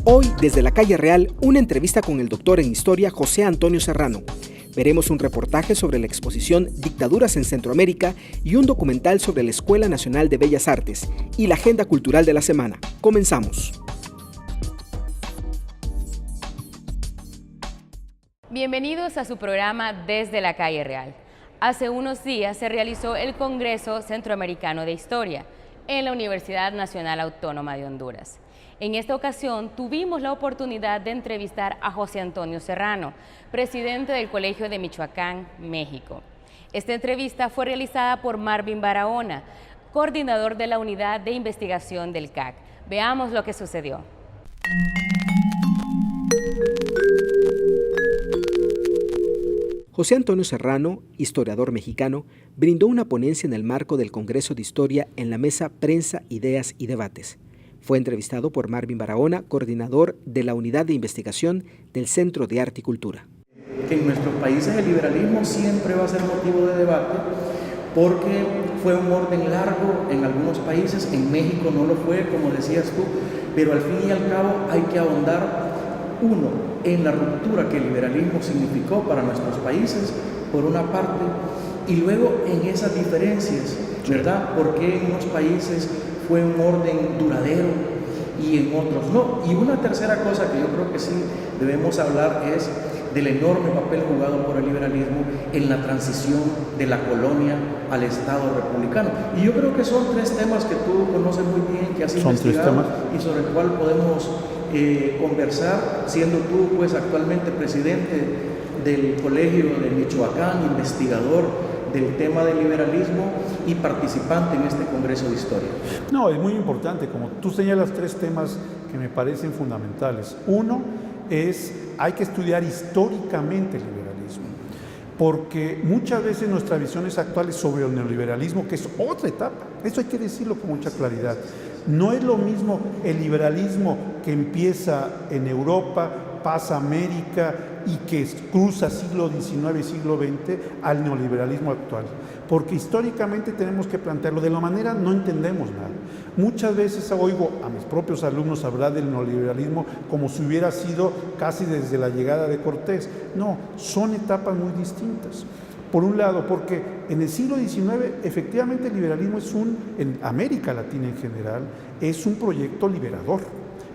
Hoy, desde la calle Real, una entrevista con el doctor en Historia José Antonio Serrano. Veremos un reportaje sobre la exposición Dictaduras en Centroamérica y un documental sobre la Escuela Nacional de Bellas Artes y la agenda cultural de la semana. Comenzamos. Bienvenidos a su programa Desde la calle Real. Hace unos días se realizó el Congreso Centroamericano de Historia en la Universidad Nacional Autónoma de Honduras. En esta ocasión tuvimos la oportunidad de entrevistar a José Antonio Serrano, presidente del Colegio de Michoacán, México. Esta entrevista fue realizada por Marvin Barahona, coordinador de la Unidad de Investigación del CAC. Veamos lo que sucedió. José Antonio Serrano, historiador mexicano, brindó una ponencia en el marco del Congreso de Historia en la mesa Prensa, Ideas y Debates. Fue entrevistado por Marvin Barahona, coordinador de la Unidad de Investigación del Centro de Arte y Cultura. Que en nuestros países el liberalismo siempre va a ser motivo de debate porque fue un orden largo en algunos países, en México no lo fue, como decías tú, pero al fin y al cabo hay que ahondar, uno, en la ruptura que el liberalismo significó para nuestros países, por una parte, y luego en esas diferencias, ¿verdad? Porque en unos países fue un orden duradero y en otros no. Y una tercera cosa que yo creo que sí debemos hablar es del enorme papel jugado por el liberalismo en la transición de la colonia al Estado republicano. Y yo creo que son tres temas que tú conoces muy bien, que has investigado y sobre el cual podemos conversar, siendo tú pues actualmente presidente del Colegio de Michoacán, investigador del tema del liberalismo y participante en este Congreso de Historia. No, es muy importante, como tú señalas, tres temas que me parecen fundamentales. Uno es, hay que estudiar históricamente el liberalismo, porque muchas veces nuestras visiones actuales sobre el neoliberalismo, que es otra etapa, eso hay que decirlo con mucha claridad, no es lo mismo el liberalismo que empieza en Europa, pasa a América y que cruza siglo XIX y siglo XX al neoliberalismo actual. Porque históricamente tenemos que plantearlo, de la manera no entendemos nada. Muchas veces oigo a mis propios alumnos hablar del neoliberalismo como si hubiera sido casi desde la llegada de Cortés. No, son etapas muy distintas. Por un lado, porque en el siglo XIX efectivamente el liberalismo en América Latina en general, es un proyecto liberador.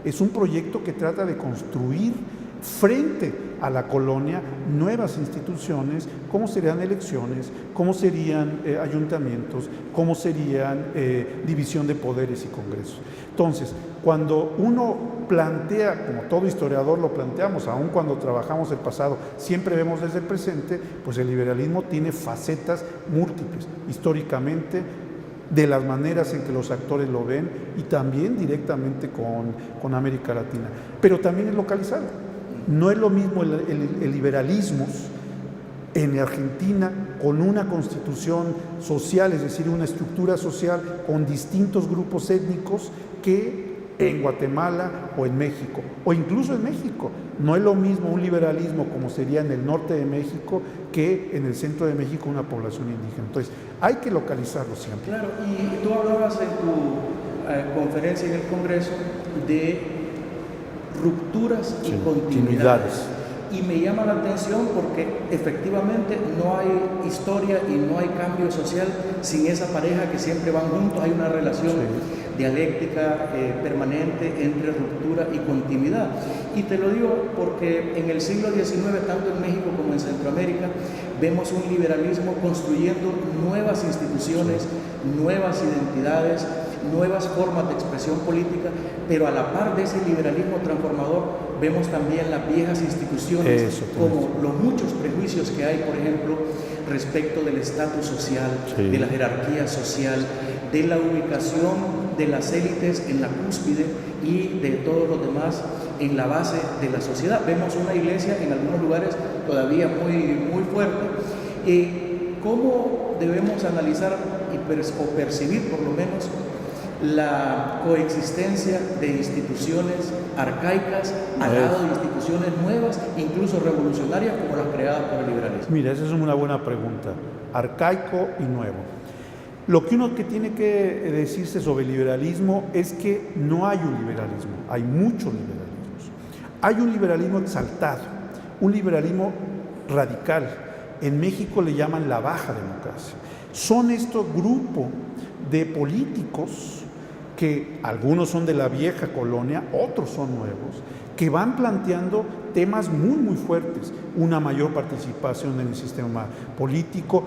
Es un proyecto que trata de construir frente a la colonia nuevas instituciones, cómo serían elecciones, cómo serían ayuntamientos, cómo serían división de poderes y congresos. Entonces, cuando uno plantea, como todo historiador lo planteamos, aun cuando trabajamos el pasado, siempre vemos desde el presente, pues el liberalismo tiene facetas múltiples, históricamente, de las maneras en que los actores lo ven y también directamente con América Latina, pero también es localizado. No es lo mismo el liberalismo en Argentina con una constitución social, es decir, una estructura social con distintos grupos étnicos que en Guatemala o en México, o incluso en México. No es lo mismo un liberalismo como sería en el norte de México que en el centro de México una población indígena. Entonces, hay que localizarlo siempre. Claro, y tú hablabas en tu conferencia en el Congreso de rupturas y continuidades. Y me llama la atención porque efectivamente no hay historia y no hay cambio social sin esa pareja que siempre van juntos. Hay una relación dialéctica permanente entre ruptura y continuidad. Y te lo digo porque en el siglo XIX, tanto en México como en Centroamérica, vemos un liberalismo construyendo nuevas instituciones, nuevas identidades, nuevas formas de expresión política, pero a la par de ese liberalismo transformador vemos también las viejas instituciones, como los muchos prejuicios que hay, por ejemplo, respecto del estatus social, de la jerarquía social, de la ubicación de las élites en la cúspide y de todos los demás en la base de la sociedad. Vemos una iglesia en algunos lugares todavía muy fuerte. ¿Cómo debemos analizar o percibir por lo menos la coexistencia de instituciones arcaicas al lado de instituciones nuevas, incluso revolucionarias como las creadas por el liberalismo? Mira, esa es una buena pregunta. Arcaico y nuevo. Lo que uno que tiene que decirse sobre el liberalismo es que no hay un liberalismo, hay muchos liberalismos. Hay un liberalismo exaltado, un liberalismo radical. En México le llaman la baja democracia. Son estos grupos de políticos que algunos son de la vieja colonia, otros son nuevos, que van planteando temas muy fuertes. Una mayor participación en el sistema político.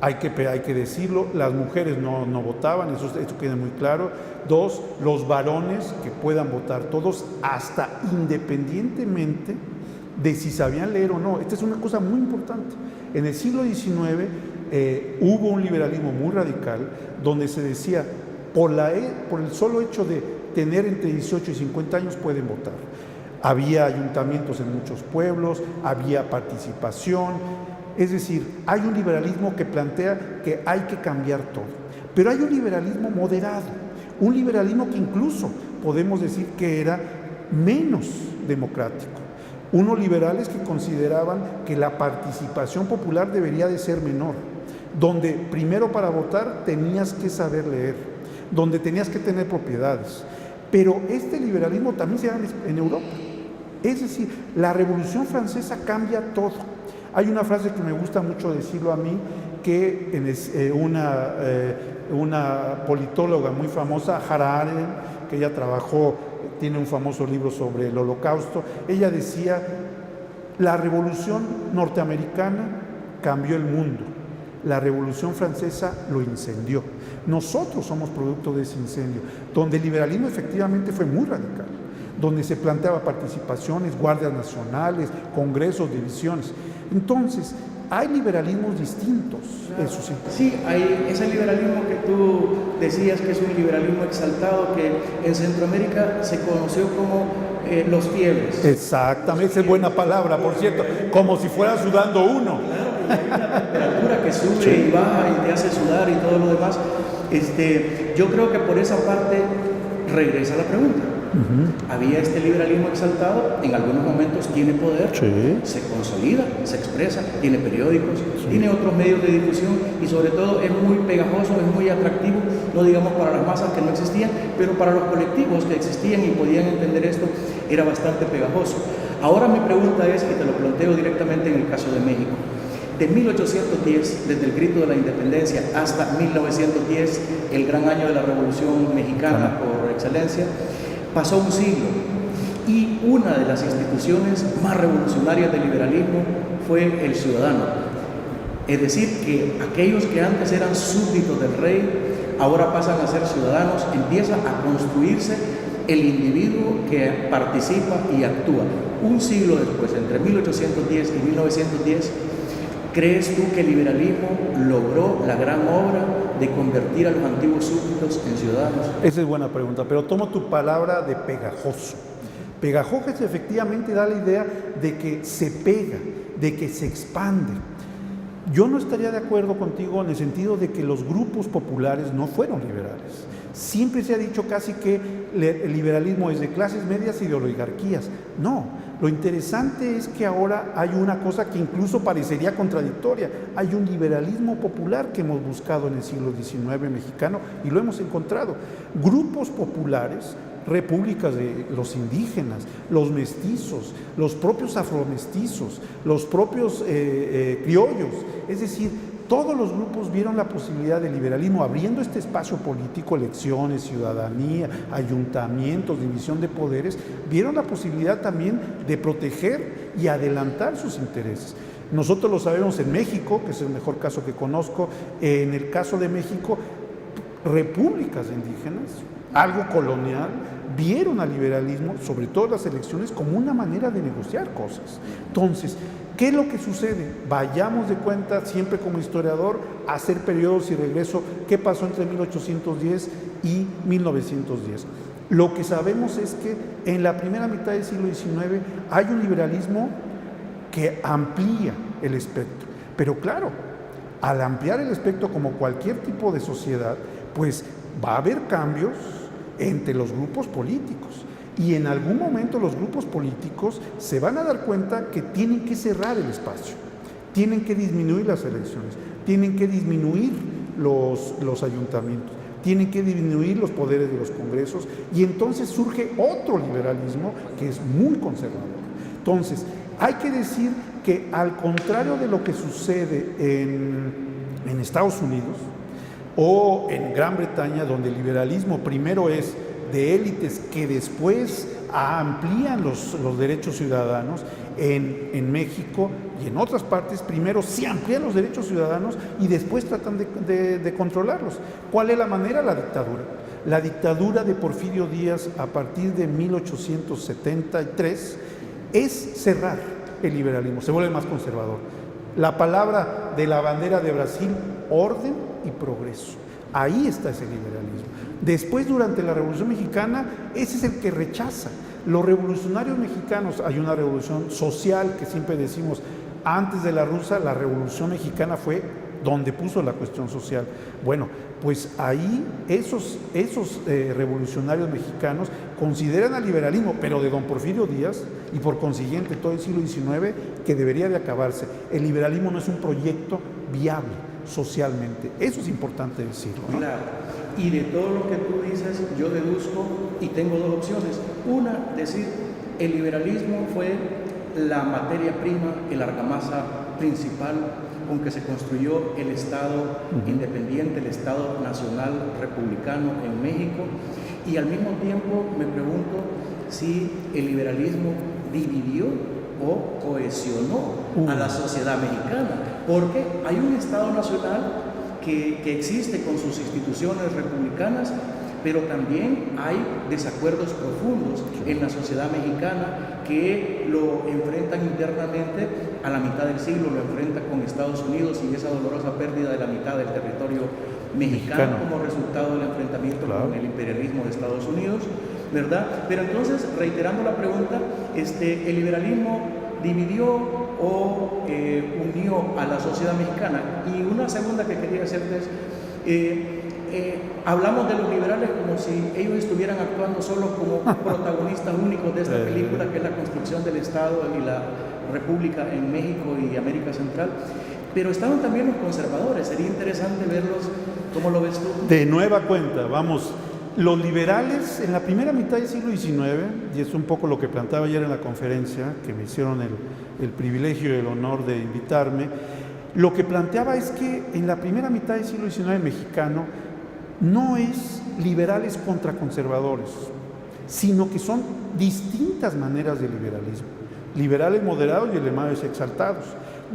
Hay que decirlo, las mujeres no votaban, esto queda muy claro. 2, los varones que puedan votar, todos, hasta independientemente de si sabían leer o no. Esta es una cosa muy importante. En el siglo XIX hubo un liberalismo muy radical donde se decía, por el solo hecho de tener entre 18 y 50 años pueden votar. Había ayuntamientos en muchos pueblos, había participación. Es decir, hay un liberalismo que plantea que hay que cambiar todo, pero hay un liberalismo moderado, un liberalismo que incluso podemos decir que era menos democrático. Unos liberales que consideraban que la participación popular debería de ser menor, donde primero para votar tenías que saber leer, donde tenías que tener propiedades. Pero este liberalismo también se da en Europa. Es decir, la Revolución Francesa cambia todo. Hay una frase que me gusta mucho decirlo a mí, que una politóloga muy famosa, Hannah Arendt, que ella tiene un famoso libro sobre el Holocausto, ella decía, la Revolución norteamericana cambió el mundo, la Revolución Francesa lo incendió. Nosotros somos producto de ese incendio, donde el liberalismo efectivamente fue muy radical, donde se planteaba participaciones, guardias nacionales, congresos, divisiones. Entonces, hay liberalismos distintos. Claro. Eso sí. Sí, hay ese liberalismo que tú decías que es un liberalismo exaltado, que en Centroamérica se conoció como los fiebres. Exactamente, esa es buena palabra, por cierto, como si fuera sudando uno. Claro, y hay una temperatura que sube y baja y te hace sudar y todo lo demás. Yo creo que por esa parte regresa la pregunta. Había este liberalismo exaltado, en algunos momentos tiene poder, se consolida, se expresa, tiene periódicos, tiene otros medios de difusión y sobre todo es muy pegajoso, es muy atractivo, no digamos para las masas que no existían, pero para los colectivos que existían y podían entender esto, era bastante pegajoso. Ahora mi pregunta es, y te lo planteo directamente en el caso de México, de 1810, desde el grito de la independencia, hasta 1910, el gran año de la Revolución Mexicana por excelencia, pasó un siglo y una de las instituciones más revolucionarias del liberalismo fue el ciudadano. Es decir, que aquellos que antes eran súbditos del rey, ahora pasan a ser ciudadanos, empieza a construirse el individuo que participa y actúa. Un siglo después, entre 1810 y 1910, ¿crees tú que el liberalismo logró la gran obra de convertir a los antiguos súbditos en ciudadanos? Esa es buena pregunta, pero tomo tu palabra de pegajoso. Pegajoso efectivamente da la idea de que se pega, de que se expande. Yo no estaría de acuerdo contigo en el sentido de que los grupos populares no fueron liberales. Siempre se ha dicho casi que el liberalismo es de clases medias y de oligarquías. No, lo interesante es que ahora hay una cosa que incluso parecería contradictoria. Hay un liberalismo popular que hemos buscado en el siglo XIX mexicano y lo hemos encontrado. Grupos populares, repúblicas de los indígenas, los mestizos, los propios afromestizos, los propios criollos, es decir, todos los grupos vieron la posibilidad del liberalismo abriendo este espacio político, elecciones, ciudadanía, ayuntamientos, división de poderes, vieron la posibilidad también de proteger y adelantar sus intereses. Nosotros lo sabemos en México, que es el mejor caso que conozco, en el caso de México, repúblicas indígenas, algo colonial, vieron al liberalismo, sobre todo las elecciones, como una manera de negociar cosas. Entonces, ¿qué es lo que sucede? Vayamos de cuenta, siempre como historiador, a hacer periodos y regreso, ¿qué pasó entre 1810 y 1910? Lo que sabemos es que en la primera mitad del siglo XIX hay un liberalismo que amplía el espectro. Pero claro, al ampliar el espectro como cualquier tipo de sociedad, pues va a haber cambios entre los grupos políticos. Y en algún momento los grupos políticos se van a dar cuenta que tienen que cerrar el espacio, tienen que disminuir las elecciones, tienen que disminuir los ayuntamientos, tienen que disminuir los poderes de los congresos y entonces surge otro liberalismo que es muy conservador. Entonces, hay que decir que al contrario de lo que sucede en Estados Unidos o en Gran Bretaña, donde el liberalismo primero es de élites que después amplían los derechos ciudadanos, en México y en otras partes primero se amplían los derechos ciudadanos y después tratan de controlarlos. ¿Cuál es la manera? La dictadura. La dictadura de Porfirio Díaz a partir de 1873 es cerrar el liberalismo, se vuelve más conservador. La palabra de la bandera de Brasil, orden y progreso. Ahí está ese liberalismo. Después, durante la Revolución Mexicana, ese es el que rechaza. Los revolucionarios mexicanos, hay una revolución social que siempre decimos, antes de la rusa, la Revolución Mexicana fue donde puso la cuestión social. Bueno, pues ahí esos revolucionarios mexicanos consideran al liberalismo, pero de don Porfirio Díaz, y por consiguiente todo el siglo XIX, que debería de acabarse. El liberalismo no es un proyecto viable socialmente. Eso es importante decirlo, ¿no? Claro. Y de todo lo que tú dices, yo deduzco y tengo dos opciones. Una, decir, el liberalismo fue la materia prima, el argamasa principal con que se construyó el Estado independiente, el Estado nacional republicano en México. Y al mismo tiempo me pregunto si el liberalismo dividió o cohesionó a la sociedad mexicana, porque hay un Estado nacional que existe con sus instituciones republicanas, pero también hay desacuerdos profundos en la sociedad mexicana que lo enfrentan internamente. A la mitad del siglo lo enfrenta con Estados Unidos y esa dolorosa pérdida de la mitad del territorio mexicano como resultado del enfrentamiento con el imperialismo de Estados Unidos, ¿verdad? Pero entonces, reiterando la pregunta, ¿el liberalismo dividió o unió a la sociedad mexicana? Y una segunda que quería hacerte es, hablamos de los liberales como si ellos estuvieran actuando solos como protagonistas únicos de esta película, que es la construcción del Estado y la República en México y América Central, pero estaban también los conservadores. Sería interesante verlos. ¿Cómo lo ves tú? De nueva cuenta, vamos, los liberales en la primera mitad del siglo XIX, y es un poco lo que planteaba ayer en la conferencia, que me hicieron el privilegio y el honor de invitarme, lo que planteaba es que en la primera mitad del siglo XIX mexicano no es liberales contra conservadores, sino que son distintas maneras de liberalismo. Liberales moderados y liberales exaltados,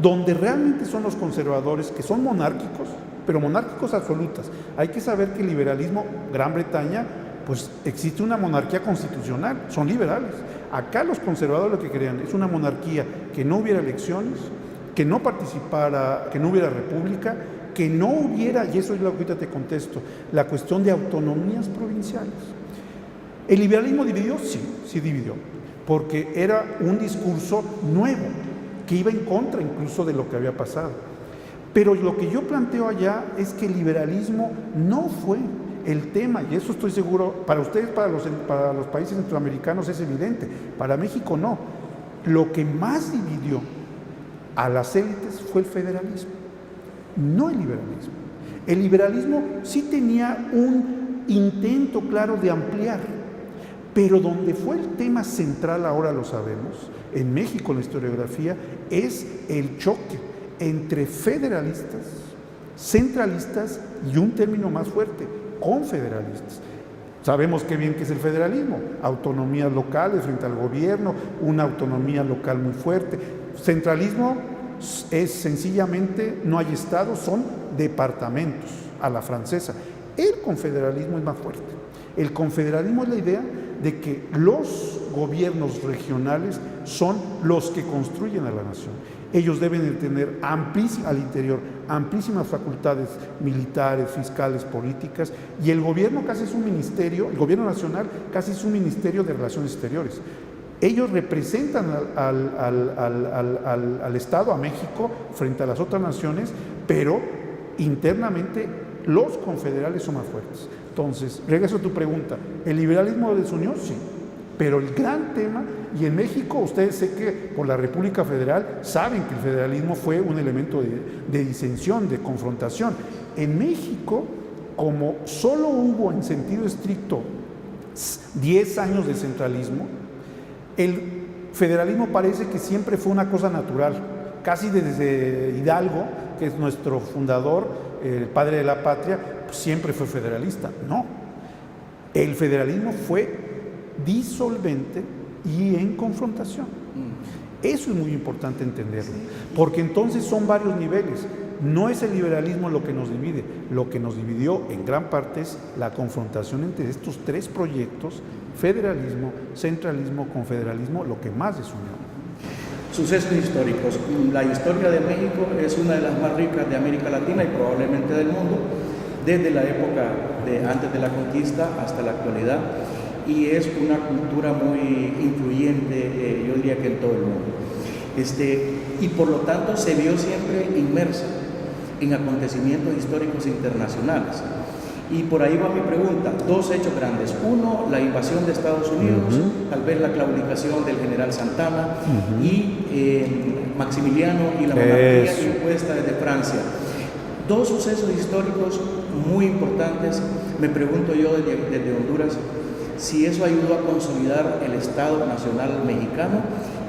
donde realmente son los conservadores que son monárquicos, pero monárquicos absolutas. Hay que saber que el liberalismo, Gran Bretaña, pues existe una monarquía constitucional, son liberales. Acá los conservadores lo que querían es una monarquía que no hubiera elecciones, que no participara, que no hubiera república, que no hubiera, y eso es lo que ahorita te contesto, la cuestión de autonomías provinciales. ¿El liberalismo dividió? Sí dividió, porque era un discurso nuevo, que iba en contra incluso de lo que había pasado. Pero lo que yo planteo allá es que el liberalismo no fue el tema, y eso estoy seguro, para ustedes, para los países centroamericanos es evidente, para México no. Lo que más dividió a las élites fue el federalismo, no el liberalismo. El liberalismo sí tenía un intento claro de ampliar, pero donde fue el tema central, ahora lo sabemos, en México en la historiografía, es el choque entre federalistas, centralistas y un término más fuerte, confederalistas. Sabemos qué bien que es el federalismo, autonomías locales frente al gobierno, una autonomía local muy fuerte. Centralismo es sencillamente, no hay estados, son departamentos a la francesa. El confederalismo es más fuerte. El confederalismo es la idea de que los gobiernos regionales son los que construyen a la nación. Ellos deben de tener al interior amplísimas facultades militares, fiscales, políticas, y el gobierno casi es un ministerio, el gobierno nacional casi es un ministerio de relaciones exteriores. Ellos representan al Estado, a México, frente a las otras naciones, pero internamente los confederales son más fuertes. Entonces, regreso a tu pregunta, ¿el liberalismo desunió? Sí, pero el gran tema, y en México ustedes sé que por la República Federal saben que el federalismo fue un elemento de disensión, de confrontación. En México, como solo hubo en sentido estricto 10 años de centralismo, el federalismo parece que siempre fue una cosa natural, casi desde Hidalgo, que es nuestro fundador, el padre de la patria, pues siempre fue federalista. No, el federalismo fue disolvente y en confrontación. Eso es muy importante entenderlo, porque entonces son varios niveles. No es el liberalismo lo que nos divide, lo que nos dividió en gran parte es la confrontación entre estos tres proyectos: federalismo, centralismo, confederalismo, lo que más desunió. Sucesos históricos. La historia de México es una de las más ricas de América Latina y probablemente del mundo, desde la época de antes de la conquista hasta la actualidad, y es una cultura muy influyente, yo diría que en todo el mundo. Y por lo tanto se vio siempre inmersa en acontecimientos históricos internacionales. Y por ahí va mi pregunta: dos hechos grandes. Uno, la invasión de Estados Unidos, tal vez la claudicación del general Santana, y Maximiliano y la monarquía impuesta desde Francia. Dos sucesos históricos muy importantes. Me pregunto yo desde Honduras si eso ayudó a consolidar el Estado Nacional mexicano,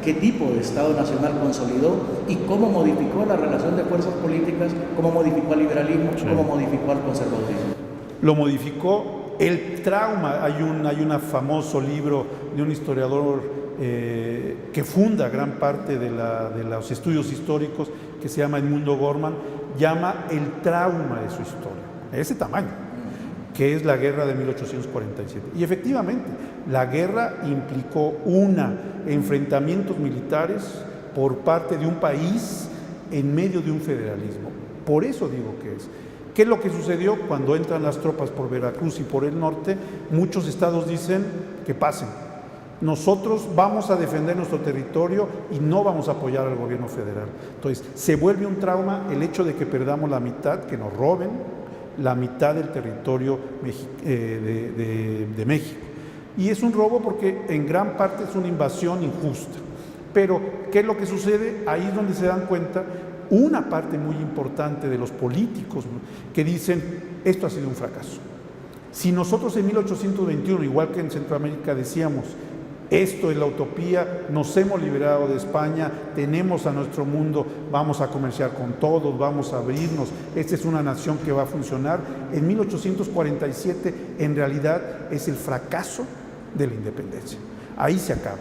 qué tipo de Estado Nacional consolidó y cómo modificó la relación de fuerzas políticas, cómo modificó al liberalismo, cómo modificó al conservadurismo. Lo modificó el trauma. Hay un famoso libro de un historiador que funda gran parte de los estudios históricos, que se llama Edmundo Gorman, llama el trauma de su historia, ese tamaño, que es la guerra de 1847. Y efectivamente, la guerra implicó enfrentamientos militares por parte de un país en medio de un federalismo. Por eso digo que es. ¿Qué es lo que sucedió cuando entran las tropas por Veracruz y por el norte? Muchos estados dicen que pasen. Nosotros vamos a defender nuestro territorio y no vamos a apoyar al gobierno federal. Entonces, se vuelve un trauma el hecho de que perdamos la mitad, que nos roben la mitad del territorio de México. Y es un robo porque en gran parte es una invasión injusta. Pero, ¿qué es lo que sucede? Ahí es donde se dan cuenta una parte muy importante de los políticos que dicen: esto ha sido un fracaso. Si nosotros en 1821, igual que en Centroamérica, decíamos: esto es la utopía, nos hemos liberado de España, tenemos a nuestro mundo, vamos a comerciar con todos, vamos a abrirnos, esta es una nación que va a funcionar. En 1847 en realidad es el fracaso de la independencia. Ahí se acaba.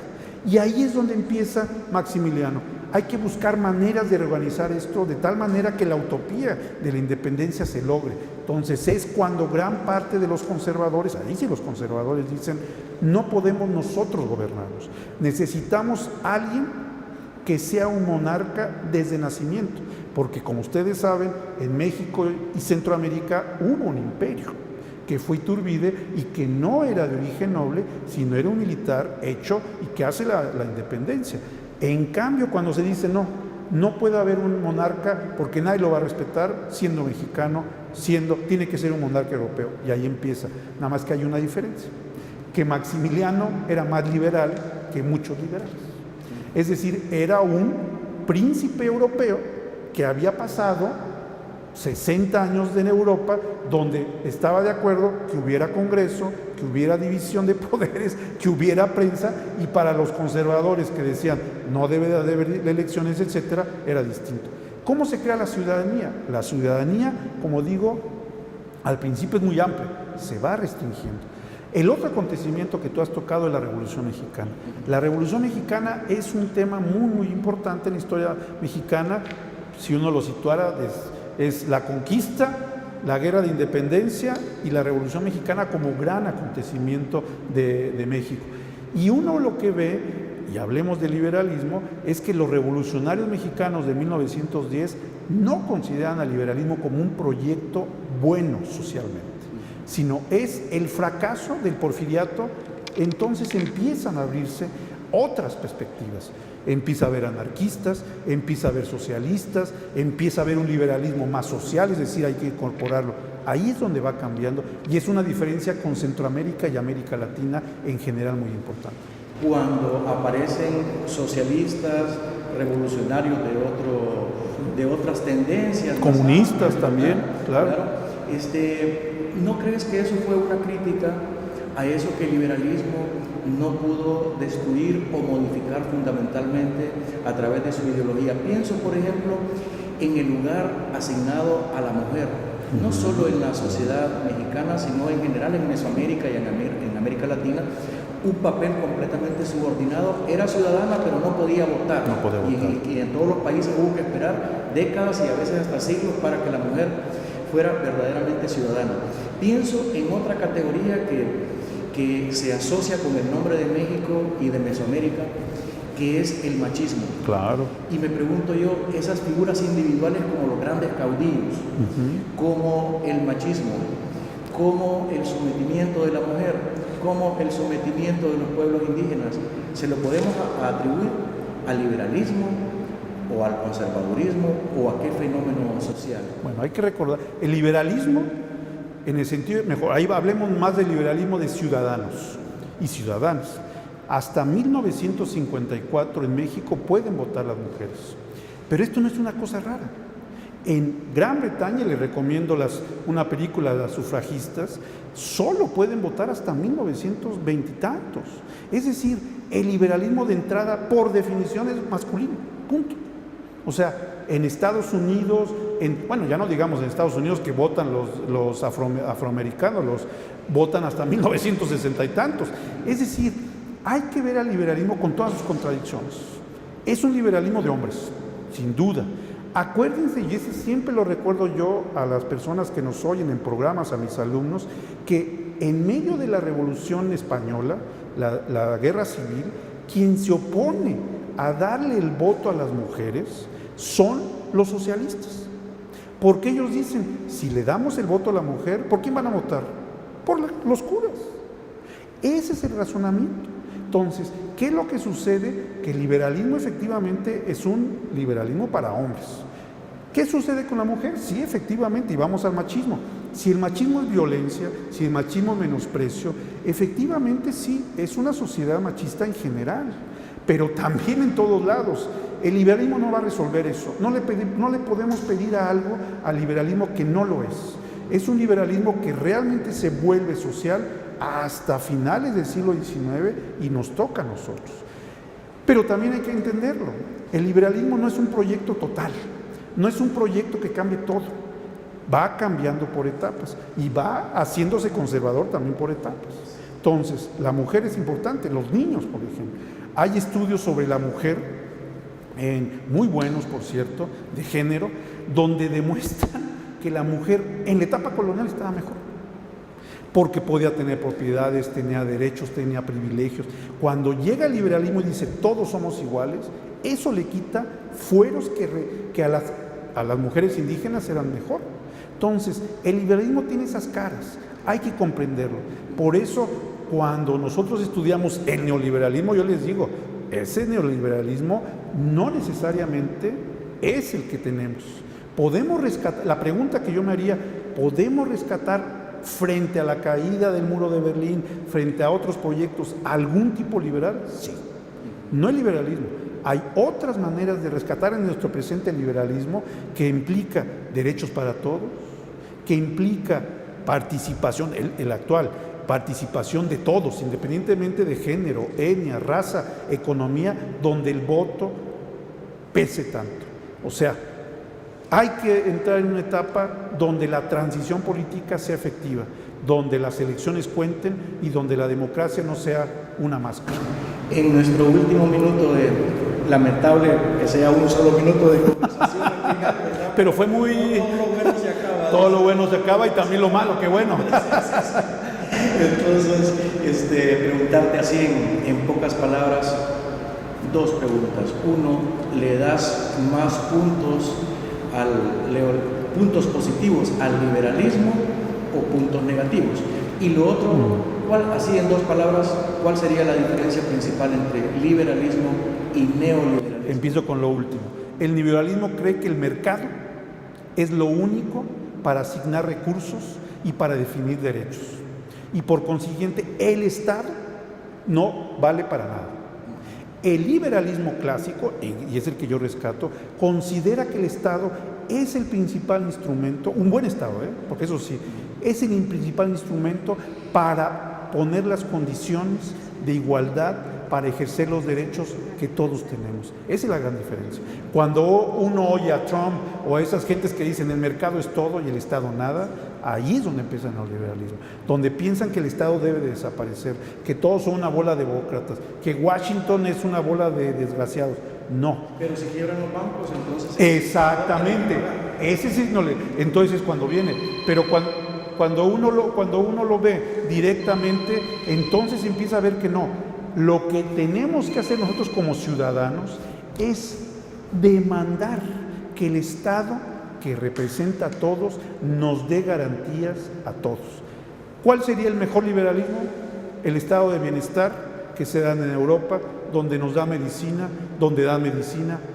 Y ahí es donde empieza Maximiliano. Hay que buscar maneras de reorganizar esto de tal manera que la utopía de la independencia se logre. Entonces es cuando gran parte de los conservadores, ahí sí los conservadores dicen: no podemos nosotros gobernarnos, necesitamos alguien que sea un monarca desde nacimiento, porque como ustedes saben, en México y Centroamérica hubo un imperio que fue Iturbide y que no era de origen noble, sino era un militar hecho y que hace la independencia. En cambio, cuando se dice no puede haber un monarca porque nadie lo va a respetar siendo mexicano, tiene que ser un monarca europeo, y ahí empieza. Nada más que hay una diferencia, que Maximiliano era más liberal que muchos liberales. Es decir, era un príncipe europeo que había pasado 60 años en Europa, donde estaba de acuerdo que hubiera Congreso, que hubiera división de poderes, que hubiera prensa, y para los conservadores que decían no debe de haber elecciones, etcétera, era distinto. ¿Cómo se crea la ciudadanía? La ciudadanía, como digo, al principio es muy amplia, se va restringiendo. El otro acontecimiento que tú has tocado es la Revolución Mexicana. La Revolución Mexicana es un tema muy, muy importante en la historia mexicana. Si uno lo situara, es la conquista, la guerra de independencia y la Revolución Mexicana como gran acontecimiento de México. Y uno lo que ve, y hablemos de liberalismo, es que los revolucionarios mexicanos de 1910 no consideran al liberalismo como un proyecto bueno socialmente, sino es el fracaso del porfiriato. Entonces empiezan a abrirse otras perspectivas. Empieza a haber anarquistas, empieza a haber socialistas, empieza a haber un liberalismo más social, es decir, hay que incorporarlo. Ahí es donde va cambiando, y es una diferencia con Centroamérica y América Latina en general muy importante. Cuando aparecen socialistas, revolucionarios de otras tendencias, comunistas también, claro. ¿No crees que eso fue una crítica a eso que el liberalismo no pudo destruir o modificar fundamentalmente a través de su ideología. Pienso, por ejemplo, en el lugar asignado a la mujer, no solo en la sociedad mexicana, sino en general en Mesoamérica y en América Latina, un papel completamente subordinado. Era ciudadana, pero no podía votar. No podía votar. Y en todos los países hubo que esperar décadas y a veces hasta siglos para que la mujer fuera verdaderamente ciudadana. Pienso en otra categoría que se asocia con el nombre de México y de Mesoamérica, que es el machismo. Claro. Y me pregunto yo, esas figuras individuales como los grandes caudillos, como el machismo, como el sometimiento de la mujer, como el sometimiento de los pueblos indígenas, ¿se lo podemos atribuir al liberalismo o al conservadurismo o a qué fenómeno social? Bueno, hay que recordar, el liberalismo, en el sentido, mejor, ahí hablemos más del liberalismo de ciudadanos y ciudadanas. Hasta 1954 en México pueden votar las mujeres, pero esto no es una cosa rara. En Gran Bretaña, les recomiendo una película de las sufragistas, solo pueden votar hasta 1920 y tantos. Es decir, el liberalismo de entrada, por definición, es masculino, punto. O sea, en Estados Unidos, bueno, ya no digamos en Estados Unidos que votan los afroamericanos, votan hasta 1960 y tantos. Es decir, hay que ver al liberalismo con todas sus contradicciones. Es un liberalismo de hombres, sin duda. Acuérdense, y ese siempre lo recuerdo yo a las personas que nos oyen en programas, a mis alumnos, que en medio de la Revolución Española, la Guerra Civil, quien se opone a darle el voto a las mujeres son los socialistas. Porque ellos dicen, si le damos el voto a la mujer, ¿por quién van a votar? Por los curas. Ese es el razonamiento. Entonces, ¿qué es lo que sucede? Que el liberalismo efectivamente es un liberalismo para hombres. ¿Qué sucede con la mujer? Sí, efectivamente, y vamos al machismo. Si el machismo es violencia, si el machismo es menosprecio, efectivamente sí, es una sociedad machista en general, pero también en todos lados. El liberalismo no va a resolver eso. No le podemos pedir algo al liberalismo que no lo es. Es un liberalismo que realmente se vuelve social hasta finales del siglo XIX y nos toca a nosotros. Pero también hay que entenderlo. El liberalismo no es un proyecto total, no es un proyecto que cambie todo. Va cambiando por etapas y va haciéndose conservador también por etapas. Entonces, la mujer es importante, los niños, por ejemplo. Hay estudios sobre la mujer, muy buenos, por cierto, de género, donde demuestran que la mujer en la etapa colonial estaba mejor, porque podía tener propiedades, tenía derechos, tenía privilegios. Cuando llega el liberalismo y dice todos somos iguales, eso le quita fueros que a las mujeres indígenas eran mejor. Entonces, el liberalismo tiene esas caras, hay que comprenderlo. Por eso, cuando nosotros estudiamos el neoliberalismo, yo les digo, ese neoliberalismo no necesariamente es el que tenemos. Podemos rescatar, la pregunta que yo me haría, ¿podemos rescatar frente a la caída del muro de Berlín, frente a otros proyectos, algún tipo liberal? Sí. No el liberalismo. Hay otras maneras de rescatar en nuestro presente el liberalismo que implica derechos para todos, que implica participación, el actual, participación de todos, independientemente de género, etnia, raza, economía, donde el voto pese tanto. O sea, hay que entrar en una etapa donde la transición política sea efectiva, donde las elecciones cuenten y donde la democracia no sea una máscara. En nuestro último minuto lamentable que sea un solo minuto de conversación, pero fue muy... Todo lo bueno se acaba y también lo malo, qué bueno. Entonces, preguntarte así en pocas palabras, dos preguntas. Uno, ¿le das más puntos positivos al liberalismo o puntos negativos? Y lo otro, así en dos palabras, ¿cuál sería la diferencia principal entre liberalismo y neoliberalismo? Empiezo con lo último. El liberalismo cree que el mercado es lo único para asignar recursos y para definir derechos. Y por consiguiente, el Estado no vale para nada. El liberalismo clásico, y es el que yo rescato, considera que el Estado es el principal instrumento, un buen Estado, porque eso sí, es el principal instrumento para poner las condiciones de igualdad para ejercer los derechos que todos tenemos. Esa es la gran diferencia. Cuando uno oye a Trump o a esas gentes que dicen el mercado es todo y el Estado nada, ahí es donde empieza el neoliberalismo, donde piensan que el Estado debe de desaparecer, que todos son una bola de burócratas, que Washington es una bola de desgraciados. No. Pero si quiebran los bancos, entonces... Exactamente. Ese sí no le... Entonces cuando viene, pero cuando uno lo ve directamente, entonces empieza a ver que no. Lo que tenemos que hacer nosotros como ciudadanos es demandar que el Estado, que representa a todos, nos dé garantías a todos. ¿Cuál sería el mejor liberalismo? El estado de bienestar que se dan en Europa, donde nos da medicina,